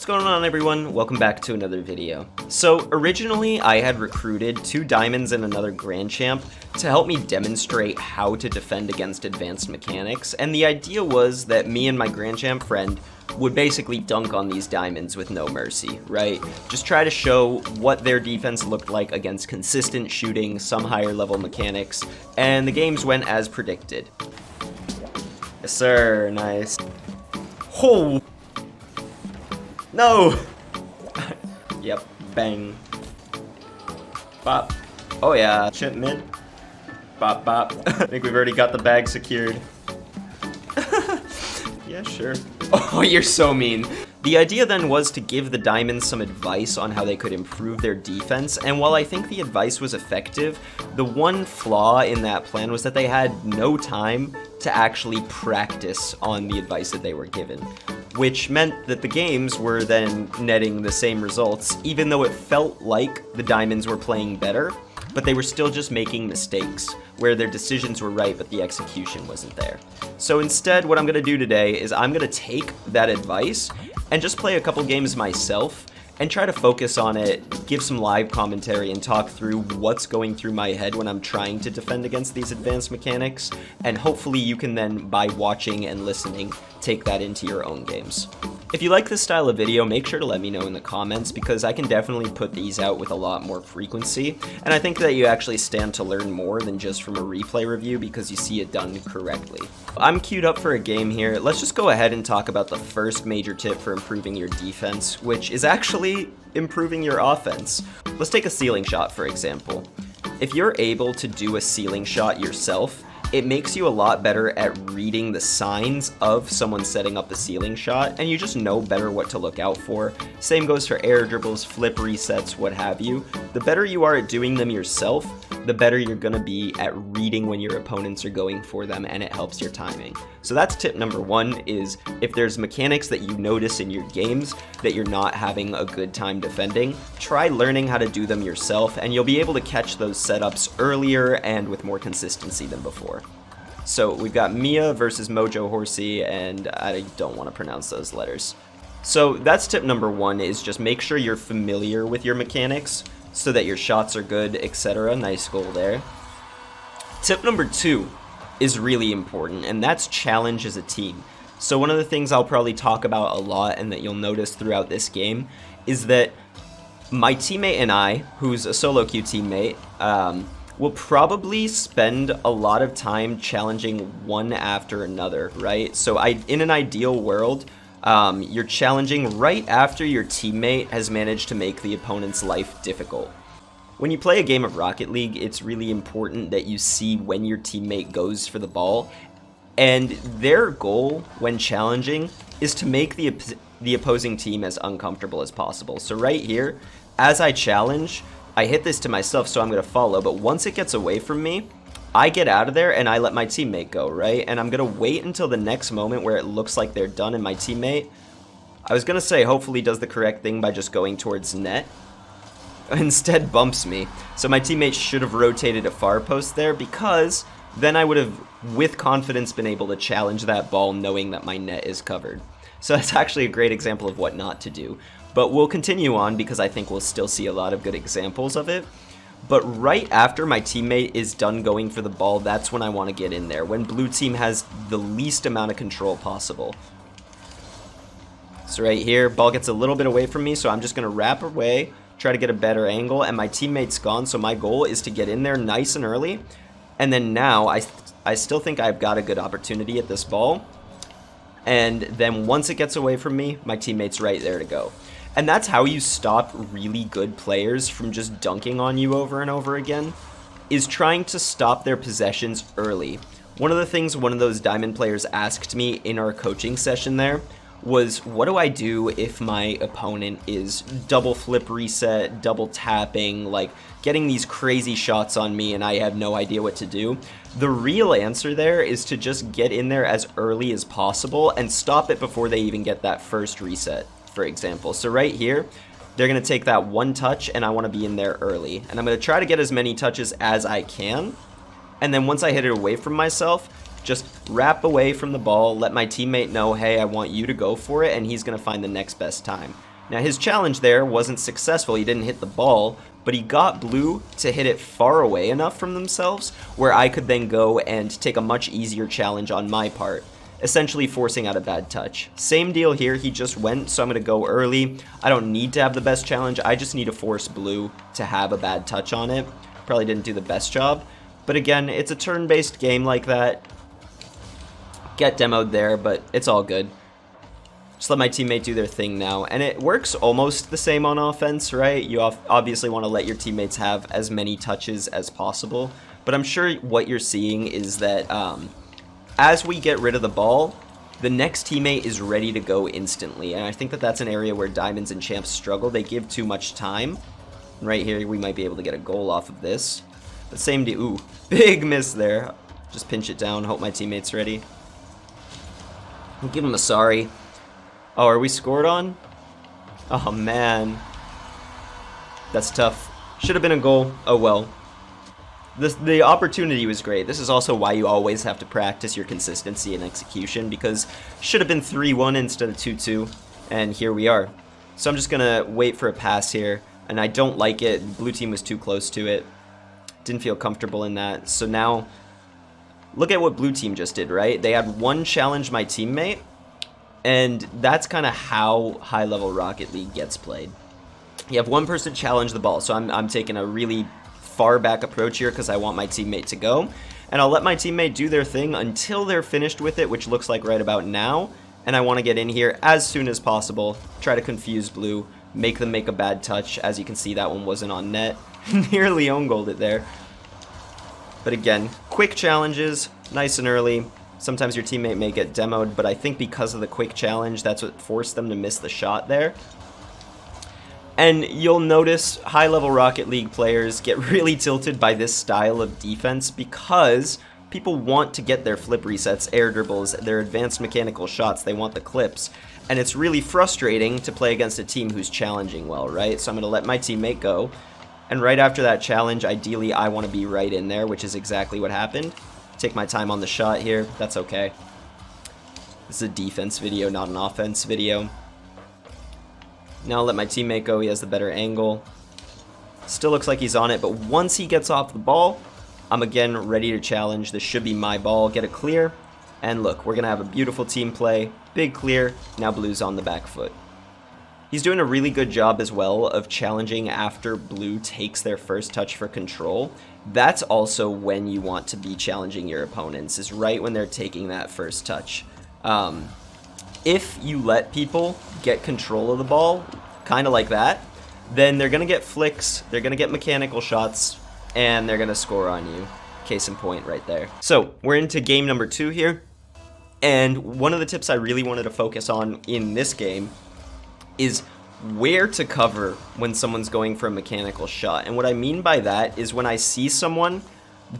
What's going on, everyone? Welcome back to another video. So originally I had recruited 2 diamonds and another grand champ to help me demonstrate how to defend against advanced mechanics, and the idea was that me and my grand champ friend would basically dunk on these diamonds with no mercy, right? Just try to show what their defense looked like against consistent shooting, some higher level mechanics, and the games went as predicted. Yes sir, nice. Oh! No! Yep, bang. Bop. Oh yeah, chip mid. Bop bop. I think we've already got the bag secured. Yeah, sure. Oh, you're so mean. The idea then was to give the diamonds some advice on how they could improve their defense, and while I think the advice was effective, the one flaw in that plan was that they had no time to actually practice on the advice that they were given, which meant that the games were then netting the same results, even though it felt like the diamonds were playing better, but they were still just making mistakes, where their decisions were right but the execution wasn't there. So instead, what I'm going to do today is I'm going to take that advice and just play a couple games myself and try to focus on it, give some live commentary, and talk through what's going through my head when I'm trying to defend against these advanced mechanics, and hopefully you can then, by watching and listening, take that into your own games. If you like this style of video, make sure to let me know in the comments, because I can definitely put these out with a lot more frequency, and I think that you actually stand to learn more than just from a replay review because you see it done correctly. I'm queued up for a game here. Let's just go ahead and talk about the first major tip for improving your defense, which is actually improving your offense. Let's take a ceiling shot, for example. If you're able to do a ceiling shot yourself, it makes you a lot better at reading the signs of someone setting up the ceiling shot, and you just know better what to look out for. Same goes for air dribbles, flip resets, what have you. The better you are at doing them yourself, the better you're gonna be at reading when your opponents are going for them, and it helps your timing. So that's tip number 1, is if there's mechanics that you notice in your games that you're not having a good time defending, try learning how to do them yourself, and you'll be able to catch those setups earlier and with more consistency than before. So we've got Mia versus Mojo Horsey, and I don't want to pronounce those letters. So that's tip number 1, is just make sure you're familiar with your mechanics so that your shots are good, etc. Nice goal there. Tip number 2 is really important, and that's challenge as a team. So one of the things I'll probably talk about a lot and that you'll notice throughout this game is that my teammate and I, who's a solo queue teammate, will probably spend a lot of time challenging one after another, right? So in an ideal world, you're challenging right after your teammate has managed to make the opponent's life difficult. When you play a game of Rocket League, it's really important that you see when your teammate goes for the ball, and their goal when challenging is to make the opposing team as uncomfortable as possible. So right here, as I challenge, I hit this to myself, so I'm going to follow, but once it gets away from me, I get out of there and I let my teammate go, right? And I'm going to wait until the next moment where it looks like they're done, and my teammate, I was going to say hopefully does the correct thing by just going towards net, instead bumps me. So my teammate should have rotated a far post there, because then I would have with confidence been able to challenge that ball knowing that my net is covered. So that's actually a great example of what not to do. But we'll continue on because I think we'll still see a lot of good examples of it. But right after my teammate is done going for the ball, that's when I want to get in there, when blue team has the least amount of control possible. So right here, ball gets a little bit away from me, so I'm just going to wrap away, try to get a better angle, and my teammate's gone, so my goal is to get in there nice and early. And then now, I still think I've got a good opportunity at this ball. And then once it gets away from me, my teammate's right there to go. And that's how you stop really good players from just dunking on you over and over again, is trying to stop their possessions early. One of the things one of those diamond players asked me in our coaching session there was, what do I do if my opponent is double flip reset, double tapping, like getting these crazy shots on me and I have no idea what to do? The real answer there is to just get in there as early as possible and stop it before they even get that first reset, for example. So right here, they're going to take that one touch and I want to be in there early. And I'm going to try to get as many touches as I can. And then once I hit it away from myself, just wrap away from the ball, let my teammate know, hey, I want you to go for it, and he's going to find the next best time. Now his challenge there wasn't successful, he didn't hit the ball, but he got blue to hit it far away enough from themselves where I could then go and take a much easier challenge on my part, essentially forcing out a bad touch. Same deal here, he just went, so I'm going to go early. I don't need to have the best challenge, I just need to force blue to have a bad touch on it. Probably didn't do the best job, but again, it's a turn-based game like that. Get demoed there, but it's all good. Just let my teammate do their thing now, and it works almost the same on offense, right? You obviously want to let your teammates have as many touches as possible, but I'm sure what you're seeing is that as we get rid of the ball, the next teammate is ready to go instantly, and I think that that's an area where Diamonds and Champs struggle. They give too much time. Right here, we might be able to get a goal off of this. The same deal. Ooh, big miss there. Just pinch it down, hope my teammate's ready. I'll give him a sorry. Oh, are we scored on? Oh, man. That's tough. Should have been a goal. Oh, well. The opportunity was great. This is also why you always have to practice your consistency and execution, because should have been 3-1 instead of 2-2, and here we are. So I'm just going to wait for a pass here, and I don't like it. Blue team was too close to it. Didn't feel comfortable in that. So now, look at what blue team just did, right? They had one challenge my teammate, and that's kind of how high-level Rocket League gets played. You have one person challenge the ball, so I'm taking a really far back approach here because I want my teammate to go, and I'll let my teammate do their thing until they're finished with it, which looks like right about now, and I want to get in here as soon as possible, try to confuse blue, make them make a bad touch. As you can see, that one wasn't on net. Nearly own goaled it there. But again, quick challenges, nice and early. Sometimes your teammate may get demoed, but I think because of the quick challenge, that's what forced them to miss the shot there. And you'll notice high-level Rocket League players get really tilted by this style of defense because people want to get their flip resets, air dribbles, their advanced mechanical shots. They want the clips. And it's really frustrating to play against a team who's challenging well, right? So I'm going to let my teammate go. And right after that challenge, ideally, I want to be right in there, which is exactly what happened. Take my time on the shot here. That's okay. This is a defense video, not an offense video. Now I'll let my teammate go. He has the better angle. Still looks like he's on it, but once he gets off the ball, I'm again ready to challenge. This should be my ball. Get a clear. And look, we're going to have a beautiful team play. Big clear. Now blue's on the back foot. He's doing a really good job as well of challenging after blue takes their first touch for control. That's also when you want to be challenging your opponents, is right when they're taking that first touch. If you let people get control of the ball, kind of like that, then they're going to get flicks, they're going to get mechanical shots, and they're going to score on you. Case in point right there. So we're into game number 2 here, and one of the tips I really wanted to focus on in this game is where to cover when someone's going for a mechanical shot. And what I mean by that is when I see someone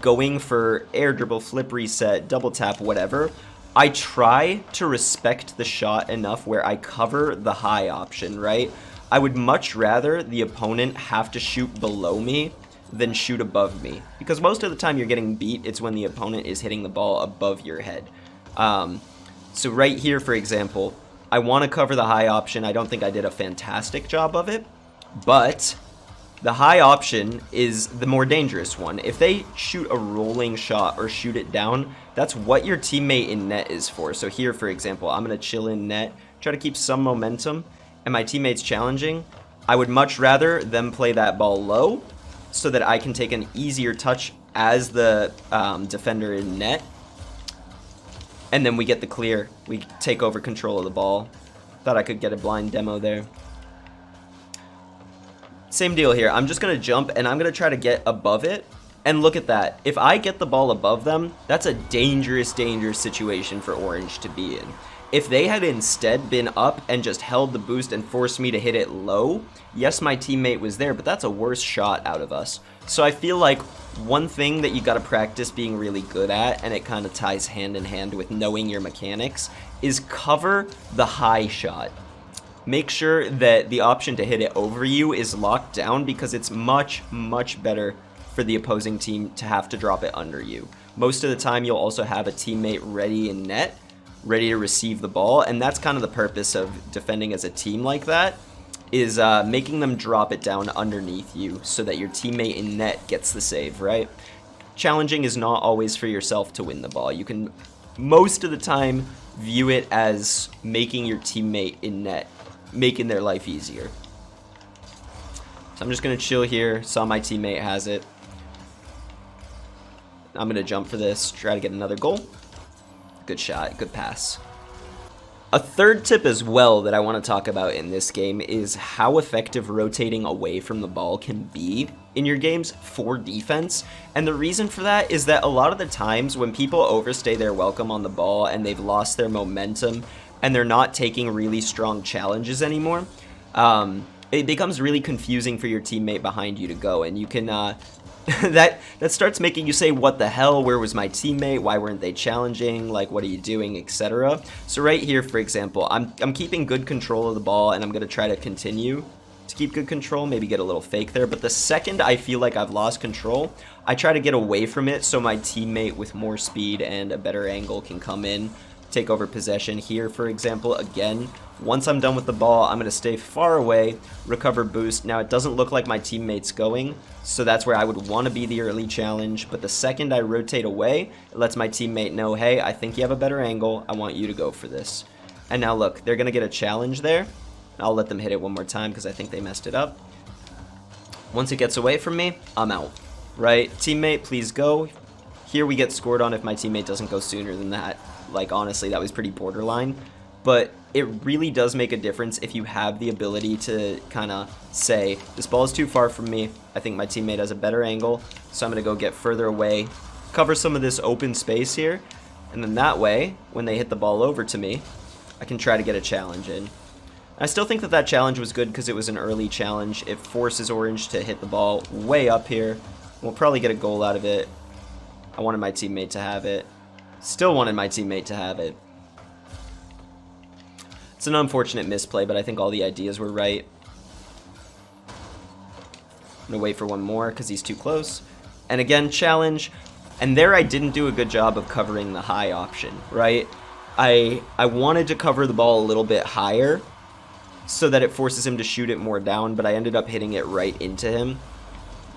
going for air dribble, flip reset, double tap, whatever, I try to respect the shot enough where I cover the high option, right? I would much rather the opponent have to shoot below me than shoot above me, because most of the time you're getting beat, it's when the opponent is hitting the ball above your head. So right here, for example, I want to cover the high option. I don't think I did a fantastic job of it, but the high option is the more dangerous one. If they shoot a rolling shot or shoot it down, that's what your teammate in net is for. So here, for example, I'm going to chill in net, try to keep some momentum, and my teammate's challenging. I would much rather them play that ball low so that I can take an easier touch as the defender in net. And then we get the clear. We take over control of the ball. Thought I could get a blind demo there. Same deal here. I'm just going to jump, and I'm going to try to get above it. And look at that. If I get the ball above them, that's a dangerous, dangerous situation for Orange to be in. If they had instead been up and just held the boost and forced me to hit it low, yes, my teammate was there, but that's a worse shot out of us. So I feel like one thing that you got to practice being really good at, and it kind of ties hand in hand with knowing your mechanics, is cover the high shot. Make sure that the option to hit it over you is locked down, because it's much, much better for the opposing team to have to drop it under you. Most of the time you'll also have a teammate ready in net, ready to receive the ball, and that's kind of the purpose of defending as a team like that, is making them drop it down underneath you so that your teammate in net gets the save, right? Challenging is not always for yourself to win the ball. You can, most of the time, view it as making your teammate in net, making their life easier. So I'm just going to chill here. Saw my teammate has it. I'm going to jump for this, try to get another goal. Good shot, good pass. A third tip as well that I want to talk about in this game is how effective rotating away from the ball can be in your games for defense. And the reason for that is that a lot of the times when people overstay their welcome on the ball and they've lost their momentum and they're not taking really strong challenges anymore, it becomes really confusing for your teammate behind you to go, and you can that starts making you say, what the hell, where was my teammate, why weren't they challenging, like what are you doing, etc. So right here, for example, I'm keeping good control of the ball, and I'm going to try to continue to keep good control, maybe get a little fake there, but the second I feel like I've lost control, I try to get away from it so my teammate with more speed and a better angle can come in, take over possession. Here, for example, again, once I'm done with the ball, I'm going to stay far away, recover boost. Now, it doesn't look like my teammate's going, so that's where I would want to be the early challenge, but the second I rotate away, it lets my teammate know, hey, I think you have a better angle, I want you to go for this. And now look, they're going to get a challenge there. I'll let them hit it one more time because I think they messed it up. Once it gets away from me, I'm out, right? Teammate, please go. Here we get scored on if my teammate doesn't go sooner than that. Like, honestly, that was pretty borderline. But it really does make a difference if you have the ability to kind of say, this ball is too far from me, I think my teammate has a better angle, so I'm going to go get further away, cover some of this open space here, and then that way, when they hit the ball over to me, I can try to get a challenge in. I still think that that challenge was good because it was an early challenge. It forces Orange to hit the ball way up here. We'll probably get a goal out of it. I wanted my teammate to have it. Still wanted my teammate to have it. It's an unfortunate misplay, but I think all the ideas were right. I'm going to wait for one more because he's too close. And again, challenge. And there I didn't do a good job of covering the high option, right? I wanted to cover the ball a little bit higher so that it forces him to shoot it more down, but I ended up hitting it right into him.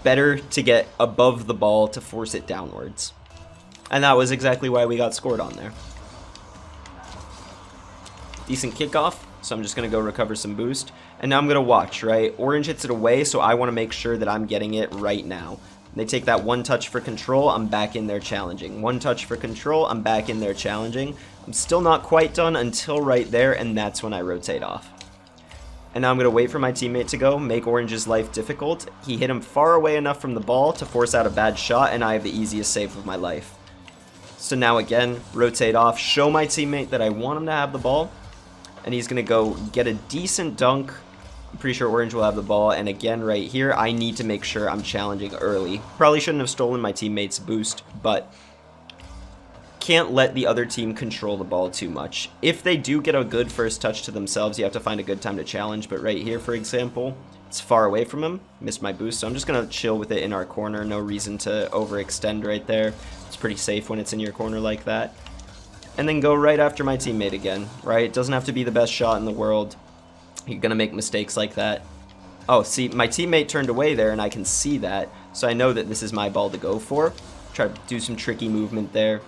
Better to get above the ball to force it downwards. And that was exactly why we got scored on there. Decent kickoff, so I'm just going to go recover some boost. And now I'm going to watch, right? Orange hits it away, so I want to make sure that I'm getting it right now. They take that one touch for control, I'm back in there challenging. One touch for control, I'm back in there challenging. I'm still not quite done until right there, and that's when I rotate off. And now I'm going to wait for my teammate to go, make Orange's life difficult. He hit him far away enough from the ball to force out a bad shot, and I have the easiest save of my life. So now again, rotate off, show my teammate that I want him to have the ball, and he's going to go get a decent dunk. I'm pretty sure Orange will have the ball, and again right here, I need to make sure I'm challenging early. Probably shouldn't have stolen my teammate's boost, but can't let the other team control the ball too much. If they do get a good first touch to themselves, you have to find a good time to challenge, but right here, for example, it's far away from him. Missed my boost, so I'm just going to chill with it in our corner. No reason to overextend right there. It's pretty safe when it's in your corner like that. And then go right after my teammate again, right? It doesn't have to be the best shot in the world. You're going to make mistakes like that. Oh, see, my teammate turned away there, and I can see that, so I know that this is my ball to go for. Try to do some tricky movement there.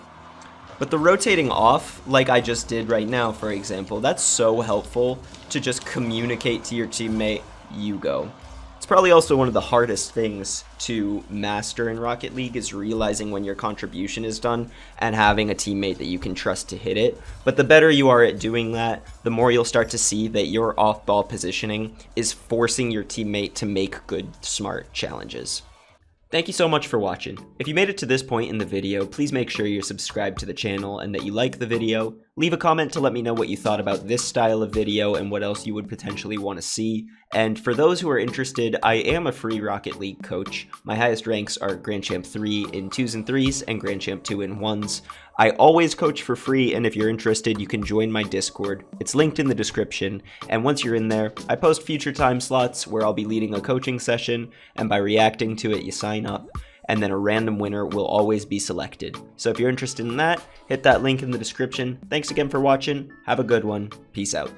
But the rotating off, like I just did right now, for example, that's so helpful to just communicate to your teammate, you go. It's probably also one of the hardest things to master in Rocket League is realizing when your contribution is done and having a teammate that you can trust to hit it. But the better you are at doing that, the more you'll start to see that your off-ball positioning is forcing your teammate to make good, smart challenges. Thank you so much for watching. If you made it to this point in the video, please make sure you're subscribed to the channel and that you like the video. Leave a comment to let me know what you thought about this style of video and what else you would potentially want to see. And for those who are interested, I am a free Rocket League coach. My highest ranks are Grand Champ 3 in 2s and 3s and Grand Champ 2 in 1s. I always coach for free, and if you're interested, you can join my Discord. It's linked in the description, and once you're in there, I post future time slots where I'll be leading a coaching session, and by reacting to it, you sign up, and then a random winner will always be selected. So if you're interested in that, hit that link in the description. Thanks again for watching. Have a good one. Peace out.